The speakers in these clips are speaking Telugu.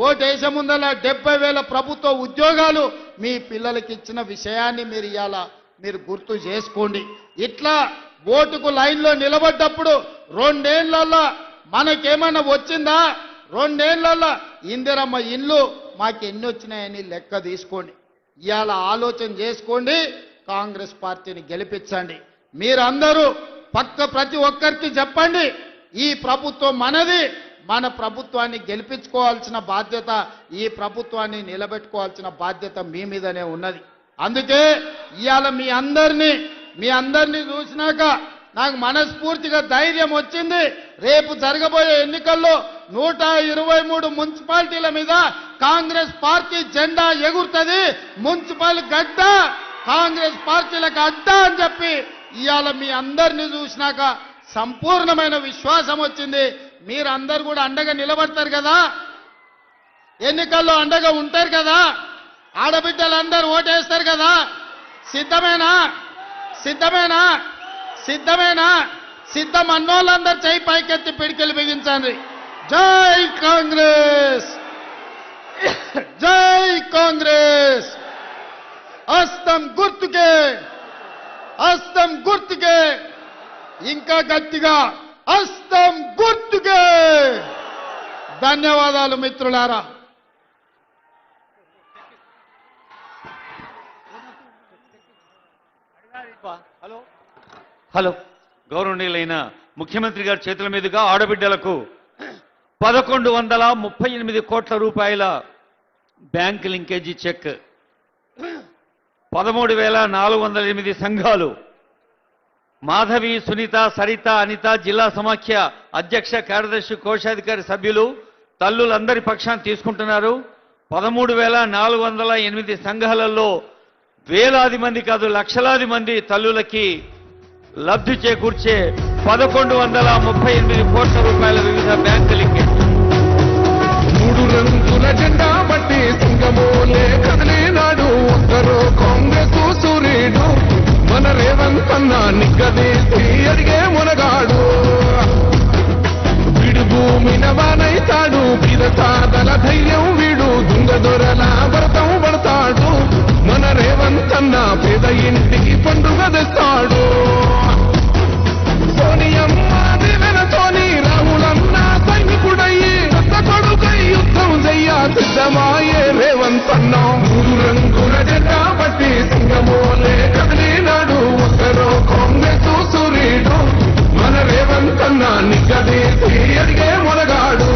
ఓటేసే ముందల 70,000 ప్రభుత్వ ఉద్యోగాలు మీ పిల్లలకి ఇచ్చిన విషయాన్ని మీరు గుర్తు చేసుకోండి. ఇట్లా ఓటుకు లైన్లో నిలబడ్డప్పుడు 2 ఏళ్లలో మనకేమన్నా వచ్చిందా? 2 ఏళ్లలో ఇందిరమ్మ ఇల్లు మాకు ఎన్ని వచ్చినాయని లెక్క తీసుకోండి. ఇవాళ ఆలోచన చేసుకోండి, కాంగ్రెస్ పార్టీని గెలిపించండి. మీరందరూ ప్రతి ఒక్కరికి చెప్పండి, ఈ ప్రభుత్వం మనది, మన ప్రభుత్వాన్ని గెలిపించుకోవాల్సిన బాధ్యత, ఈ ప్రభుత్వాన్ని నిలబెట్టుకోవాల్సిన బాధ్యత మీ మీదనే ఉన్నది. అందుకే ఇవాళ మీ అందరినీ చూసినాక నాకు మనస్ఫూర్తిగా ధైర్యం వచ్చింది. రేపు జరగబోయే ఎన్నికల్లో 123 మున్సిపాలిటీల మీద కాంగ్రెస్ పార్టీ జెండా ఎగురుతుంది. మున్సిపల్ గడ్డ కాంగ్రెస్ పార్టీలకు అడ్డ అని చెప్పి ఇవాళ మీ అందరినీ చూసినాక సంపూర్ణమైన విశ్వాసం వచ్చింది. మీరందరూ కూడా అండగా నిలబడతారు కదా, ఎన్నికల్లో అండగా ఉంటారు కదా, ఆడబిడ్డలందరూ ఓటేస్తారు కదా. సిద్ధమేనా? సిద్ధమేనా? సిద్ధమేనా? సిద్ధం అన్నోళ్ళందరూ చేయి పైకెత్తి పిడికెళ్ళి బిగించండి. జై కాంగ్రెస్, జై కాంగ్రెస్. హస్తం గుర్తుకే, హస్తం గుర్తుకే, ఇంకా గట్టిగా హస్తం గుర్తుకే. ధన్యవాదాలు మిత్రులారా. హలో, గౌరవనీయులైన ముఖ్యమంత్రి గారి చేతుల మీదుగా ఆడబిడ్డలకు 1138 కోట్ల రూపాయల బ్యాంక్ లింకేజీ చెక్, 13,408 సంఘాలు, మాధవి, సునీత, సరిత, అనిత, జిల్లా సమాఖ్య అధ్యక్ష, కార్యదర్శి, కోశాధికారి సభ్యులు తల్లులందరి పక్షాన్ని తీసుకుంటున్నారు. 13,408 సంఘాలలో వేలాది మంది కాదు లక్షలాది మంది తల్లులకి లబ్ధి చేకూర్చే 1138 కోట్ల రూపాయల వివిధ బ్యాంకు లింకేజ్. 3 రంగుల జెండా బట్టి సింగమోలే కదిలినాడు ఒక్కరో కాంగ్రెస్ సూర్యుడు, మన రేవంత్ అన్న నిగ్గదీసి అడిగే మునగాడు. వీడు భూమిన వానైతాడు, బిరసాదల ధైర్యం వీడు, దుంగ దొరల భరతం పడతాడు. మన రేవంత్ అన్న పేద ఇంటికి పండుగ తెస్తాడు. సోనియమ్మ దివెనతోని రాహులన్న సైనికుడయ్యి పెద్ద కొడుకై యుద్ధం చెయ్య సిద్ధమాయే రేవంత్ అన్న. 3 రంగుల జెండా బట్టి సింగమోలే కదిలినాడు ఒక్కరో కాంగ్రెస్ సూర్యుడు, మన రేవంత్ అన్న నిగ్గదీసి అడిగే మొనగాడు.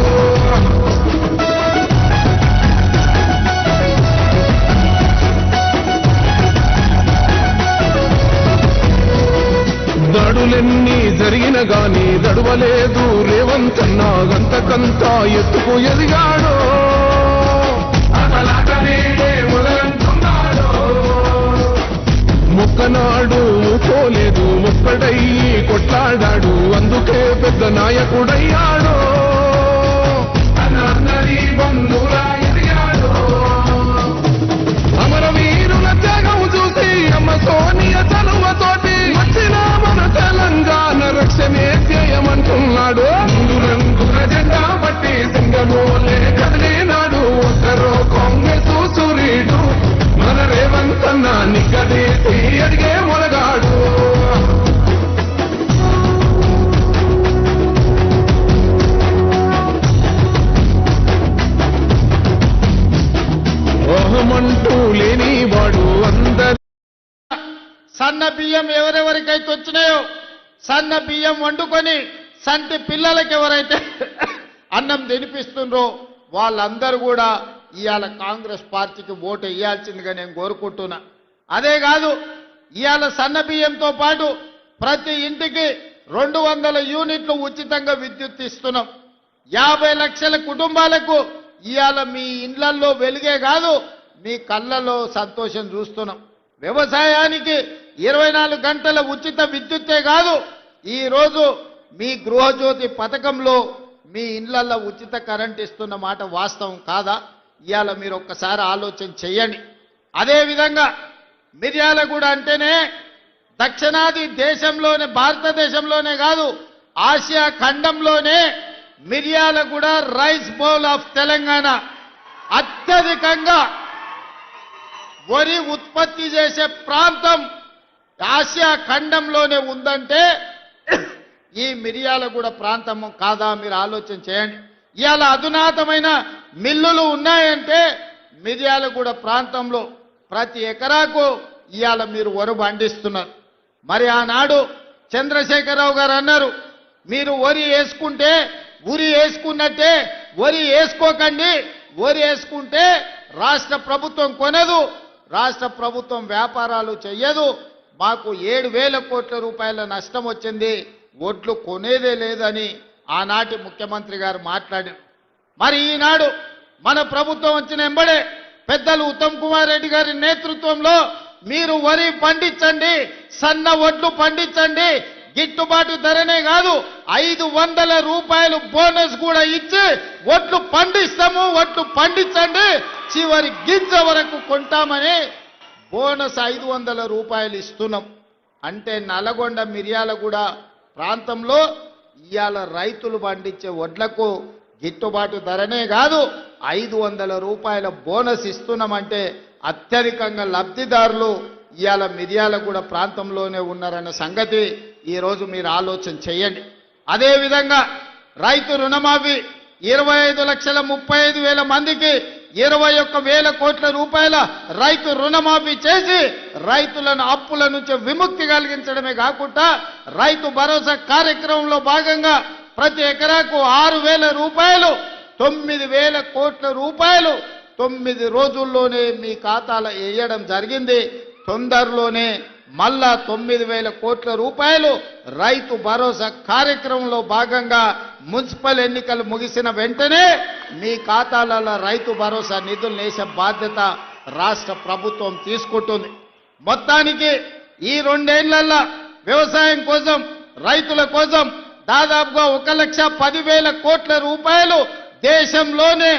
దాడులెన్ని జరిగిన గాని దడువలేదు రేవంత్ అన్న, గంతకంతా ఎత్తుకు ఎదిగాడు. మొక్కనాడు పోలేదు, ముక్కడయ్యి కొట్లాడాడు, అందుకే పెద్ద నాయకుడయ్యాడు. అమరవీరుల త్యాగం చూసి అమ్మ సోనియ చలువతోటి వచ్చిన మన తెలంగాణ రక్షణే చేయమంటున్నాడు. 3 రంగుల జెండా బట్టి సింగమోలే కదిలినాడు ఒక్కరో కాంగ్రెస్ సూర్యుడు, మన రేవంత్ అన్న నిగ్గదీసి అడిగే మొనగాడు. ఓహమంటూ లేని వాడు అందరు. సన్న బియ్యం ఎవరెవరికైతే వచ్చినాయో సన్న బియ్యం వండుకొని సంటి పిల్లలకి ఎవరైతే అన్నం తినిపిస్తుండ్రో వాళ్ళందరూ కూడా ఇవాళ కాంగ్రెస్ పార్టీకి ఓటు వేయాల్సిందిగా నేను కోరుకుంటున్నా. అదే కాదు, ఇవాళ సన్న బియ్యంతో పాటు ప్రతి ఇంటికి 200 యూనిట్లు ఉచితంగా విద్యుత్ ఇస్తున్నాం. 50 లక్షల కుటుంబాలకు ఇవాళ మీ ఇండ్లల్లో వెలుగే కాదు మీ కళ్ళల్లో సంతోషం చూస్తున్నాం. వ్యవసాయానికి 24 గంటల ఉచిత విద్యుత్తే కాదు, ఈరోజు మీ గృహజ్యోతి పథకంలో మీ ఇండ్లల్లో ఉచిత కరెంట్ ఇస్తున్న మాట వాస్తవం కాదా? ఇవాళ మీరు ఒక్కసారి ఆలోచన చెయ్యండి. అదేవిధంగా మిర్యాలగూడ అంటేనే దక్షిణాది దేశంలోనే, భారతదేశంలోనే కాదు ఆసియా ఖండంలోనే Miryalaguda rice bowl of Telangana అత్యధికంగా వరి ఉత్పత్తి చేసే ప్రాంతం ఆసియా ఖండంలోనే ఉందంటే ఈ మిర్యాలగూడ ప్రాంతం కాదా? మీరు ఆలోచన చేయండి. ఇవాళ అధునాతమైన మిల్లులు ఉన్నాయంటే మిర్యాలగూడ ప్రాంతంలో ప్రతి ఎకరాకు ఇవాళ మీరు వరి పండిస్తున్నారు. మరి ఆనాడు చంద్రశేఖరరావు గారు అన్నారు, మీరు వరి వేసుకుంటే ఉరి వేసుకున్నట్టే వరి వేసుకోకండి, వరి వేసుకుంటే రాష్ట్ర ప్రభుత్వం కొనదు, రాష్ట్ర ప్రభుత్వం వ్యాపారాలు చెయ్యదు, మాకు 7,000 కోట్ల రూపాయల నష్టం వచ్చింది, ఒడ్లు కొనేదే లేదని ఆనాటి ముఖ్యమంత్రి గారు మాట్లాడారు. మరి ఈనాడు మన ప్రభుత్వం వచ్చిన ఎంబడే పెద్దలు ఉత్తమ్ కుమార్ రెడ్డి గారి నేతృత్వంలో మీరు వరి పండించండి, సన్న ఒడ్లు పండించండి, గిట్టుబాటు ధరనే కాదు 500 రూపాయలు బోనస్ కూడా ఇచ్చి ఒడ్లు పండిస్తాము, ఒడ్లు పండించండి, చివరి గింజ వరకు కొంటామని బోనస్ 500 రూపాయలు ఇస్తున్నాం. అంటే నల్లగొండ మిర్యాలగూడ ప్రాంతంలో ఇవాళ రైతులు పండించే వడ్లకు గిట్టుబాటు ధరనే కాదు 500 రూపాయల బోనస్ ఇస్తున్నామంటే అత్యధికంగా లబ్ధిదారులు ఇవాళ మిర్యాలగూడ ప్రాంతంలోనే ఉన్నారన్న సంగతి ఈరోజు మీరు ఆలోచన చేయండి. అదేవిధంగా రైతు రుణమాఫీ 25,35,000 మందికి 21,000 కోట్ల రూపాయల రైతు రుణమాఫీ చేసి రైతులను అప్పుల నుంచి విముక్తి కలిగించడమే కాకుండా రైతు భరోసా కార్యక్రమంలో భాగంగా ప్రతి ఎకరాకు 6,000 రూపాయలు 9,000 కోట్ల రూపాయలు 9 రోజుల్లోనే మీ ఖాతాలో వేయడం జరిగింది. తొందరలోనే మళ్ళా 9,000 కోట్ల రూపాయలు రైతు భరోసా కార్యక్రమంలో భాగంగా మున్సిపల్ ఎన్నికలు ముగిసిన వెంటనే మీ ఖాతాలలో రైతు భరోసా నిధులు వేసే బాధ్యత రాష్ట్ర ప్రభుత్వం తీసుకుంటుంది. మొత్తానికి ఈ 2 ఏళ్లలో వ్యవసాయం కోసం రైతుల కోసం దాదాపుగా 1,10,000 కోట్ల రూపాయలు దేశంలోనే